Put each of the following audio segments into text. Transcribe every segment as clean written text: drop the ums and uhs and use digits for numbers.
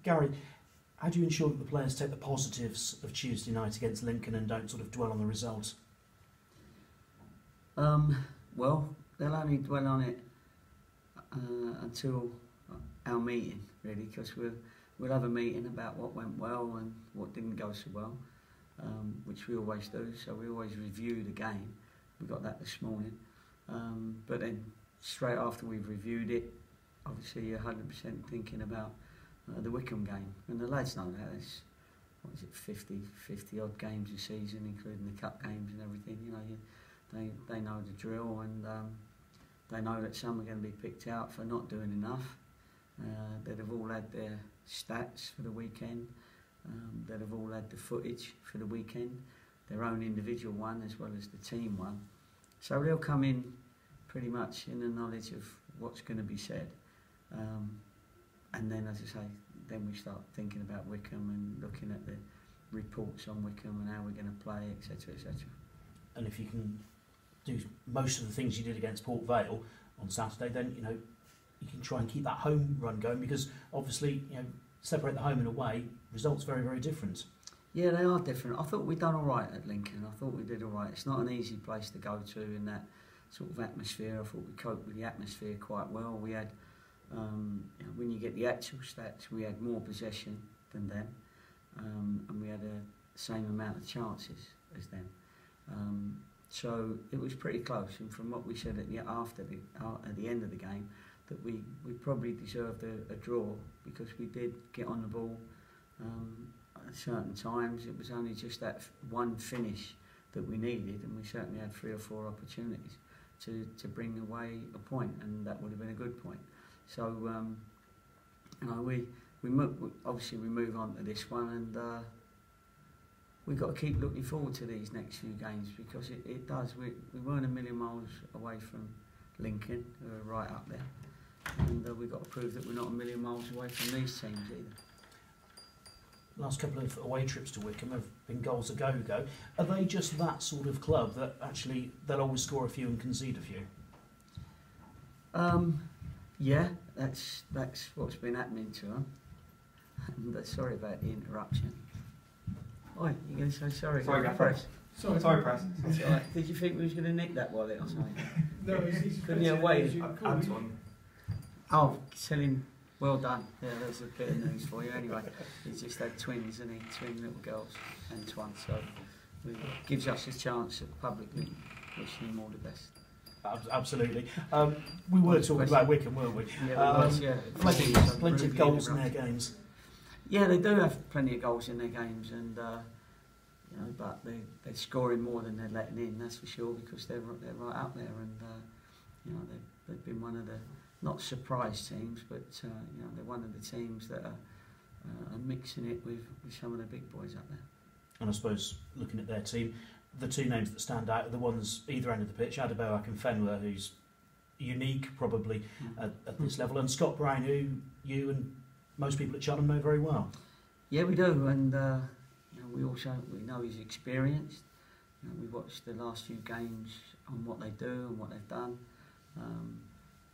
Gary, how do you ensure that the players take the positives of Tuesday night against Lincoln and don't sort of dwell on the results? Well, they'll only dwell on it until our meeting, really, because we'll have a meeting about what went well and what didn't go so well, which we always do. So we always review the game. We got that this morning, but then straight after we've reviewed it, obviously you're 100% thinking about the Wycombe game, and the lads know that. It's, what is it, 50 odd games a season, including the cup games and everything. You know, they know the drill, and they know that some are going to be picked out for not doing enough. They'd have all had their stats for the weekend. They'd have all had the footage for the weekend, their own individual one as well as the team one. So they'll come in pretty much in the knowledge of what's going to be said. And then, as I say, then we start thinking about Wycombe and looking at the reports on Wycombe and how we're going to play, etc., etc. And if you can do most of the things you did against Port Vale on Saturday, then you know you can try and keep that home run going, because obviously, you know, separate the home and away, results very, very different. Yeah, they are different. I thought we'd done all right at Lincoln. I thought we did all right. It's not an easy place to go to in that sort of atmosphere. I thought we coped with the atmosphere quite well. We had, you know, when you get the actual stats, we had more possession than them, and we had the same amount of chances as them. So it was pretty close. And from what we said at the end of the game, that we probably deserved a draw, because we did get on the ball at certain times. It was only just that one finish that we needed, and we certainly had 3 or 4 opportunities to bring away a point, and that would have been a good point. So you know, we obviously we move on to this one, and we've got to keep looking forward to these next few games, because it does. We weren't a million miles away from Lincoln, who are right up there, and we've got to prove that we're not a million miles away from these teams either. Last couple of away trips to Wycombe have been goals a go-go. Are they just that sort of club that actually they'll always score a few and concede a few? Yeah, that's what's been happening to them. And, sorry about the interruption. Oi, you're going to say sorry? Sorry, Press. Sorry, Press. Right. Did you think we was going to nick that wallet or something? No, he's Couldn't you wait? Anton. Oh, tell him, well done. Yeah, there's a bit of news for you anyway. He's just had twins, and twin little girls, Antoine. So it gives us a chance of publicly wishing him all the best. Absolutely. We were talking about Wycombe, weren't we? Yeah, we was, yeah. Plenty of goals in their games. Yeah, they do have plenty of goals in their games, and you know, but they're scoring more than they're letting in. That's for sure, because they're right up there, and you know, they've been one of the not surprise teams, but you know, they're one of the teams that are mixing it with some of the big boys up there. And I suppose looking at their team, the two names that stand out are the ones either end of the pitch, Adebayo and Fenwer, who's unique probably at this level, and Scott Brown, who you and most people at Cheltenham know very well. Yeah, we do, and you know, we know he's experienced. You know, we watched the last few games on what they do and what they've done.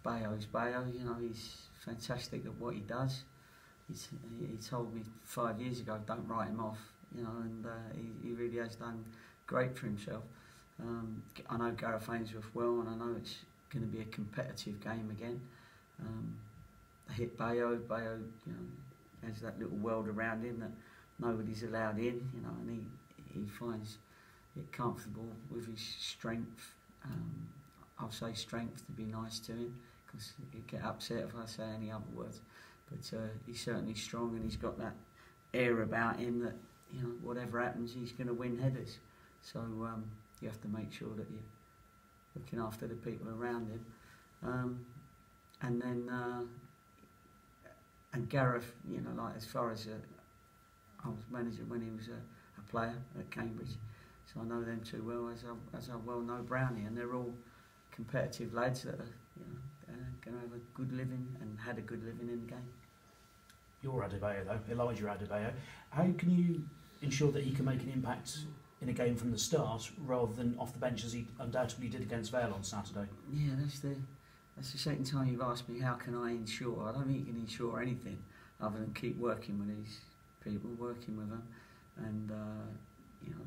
Bayo's Bayo, you know, he's fantastic at what he does. He told me 5 years ago, don't write him off, you know, and he really has done great for himself. I know Gareth Ainsworth well, and I know it's going to be a competitive game again. I hit Bayo, you know, has that little world around him that nobody's allowed in, you know, and he finds it comfortable with his strength. I'll say strength to be nice to him, because he'd get upset if I say any other words. But he's certainly strong, and he's got that air about him that, you know, whatever happens, he's going to win headers. So you have to make sure that you're looking after the people around him. And then and Gareth, you know, like as far as I was manager when he was a player at Cambridge, so I know them too well, as I well know Brownie, and they're all competitive lads that are, you know, going to have a good living and had a good living in the game. You're Adebayo though, Elijah Adebayo. How can you ensure that he can make an impact in a game from the start rather than off the bench, as he undoubtedly did against Vale on Saturday? Yeah, that's the second time you've asked me how can I ensure. I don't think you can ensure anything other than keep working with these people, working with them, and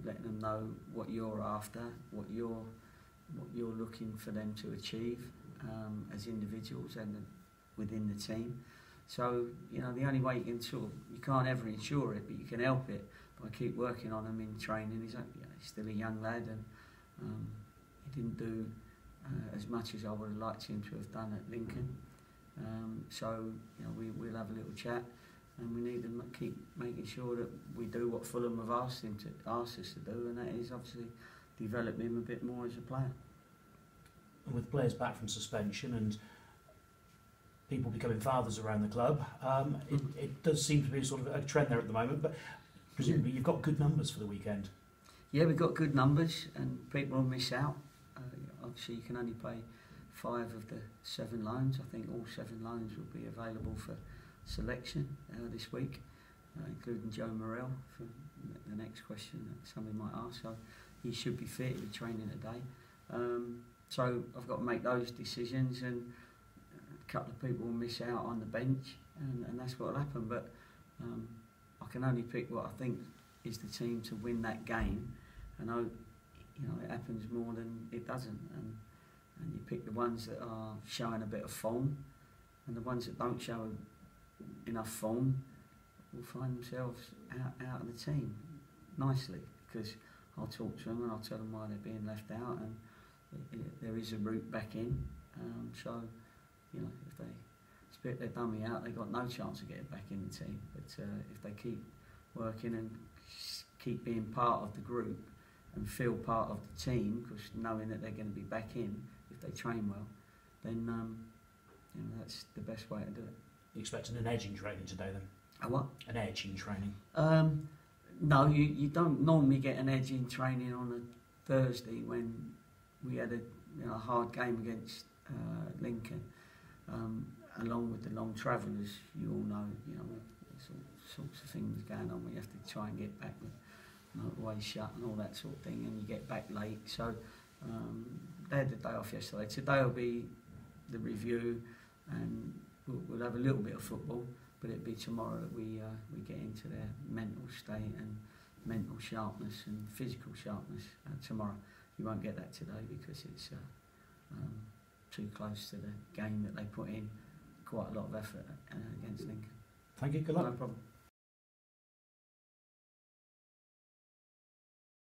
letting them know what you're after, what you're looking for them to achieve as individuals and within the team. So the only way you can't ever ensure it, but you can help it by keep working on them in training. He's still a young lad, and he didn't do as much as I would have liked him to have done at Lincoln. So we'll have a little chat, and we need to keep making sure that we do what Fulham have asked us to do, and that is obviously develop him a bit more as a player. And with players back from suspension and people becoming fathers around the club, it does seem to be sort of a trend there at the moment, but presumably you've got good numbers for the weekend. Yeah, we've got good numbers, and people will miss out. Obviously you can only play 5 of the 7 loans. I think all 7 loans will be available for selection this week, including Joe Morrell for the next question that somebody might ask. So he should be fit, he'll be training today. So I've got to make those decisions, and a couple of people will miss out on the bench, and that's what will happen. But I can only pick what I think is the team to win that game, and it happens more than it doesn't. And you pick the ones that are showing a bit of form, and the ones that don't show enough form will find themselves out of the team nicely, because I'll talk to them and I'll tell them why they're being left out, and there is a route back in. So if they spit their dummy out, they've got no chance of getting back in the team. But if they keep working and keep being part of the group and feel part of the team, because knowing that they're going to be back in if they train well, then that's the best way to do it. You expecting an edge in training today then? A what? An edge in training? No, you don't normally get an edge in training on a Thursday when we had a hard game against Lincoln. Along with the long travel, as you all know, there's all sorts of things going on. We have to try and get back with motorways shut and all that sort of thing, and you get back late. So they had the day off yesterday. Today will be the review, and we'll have a little bit of football, but it'll be tomorrow that we get into their mental state and mental sharpness and physical sharpness tomorrow. You won't get that today because it's too close to the game that they put in quite a lot of effort against Lincoln. Thank you, good luck. No problem.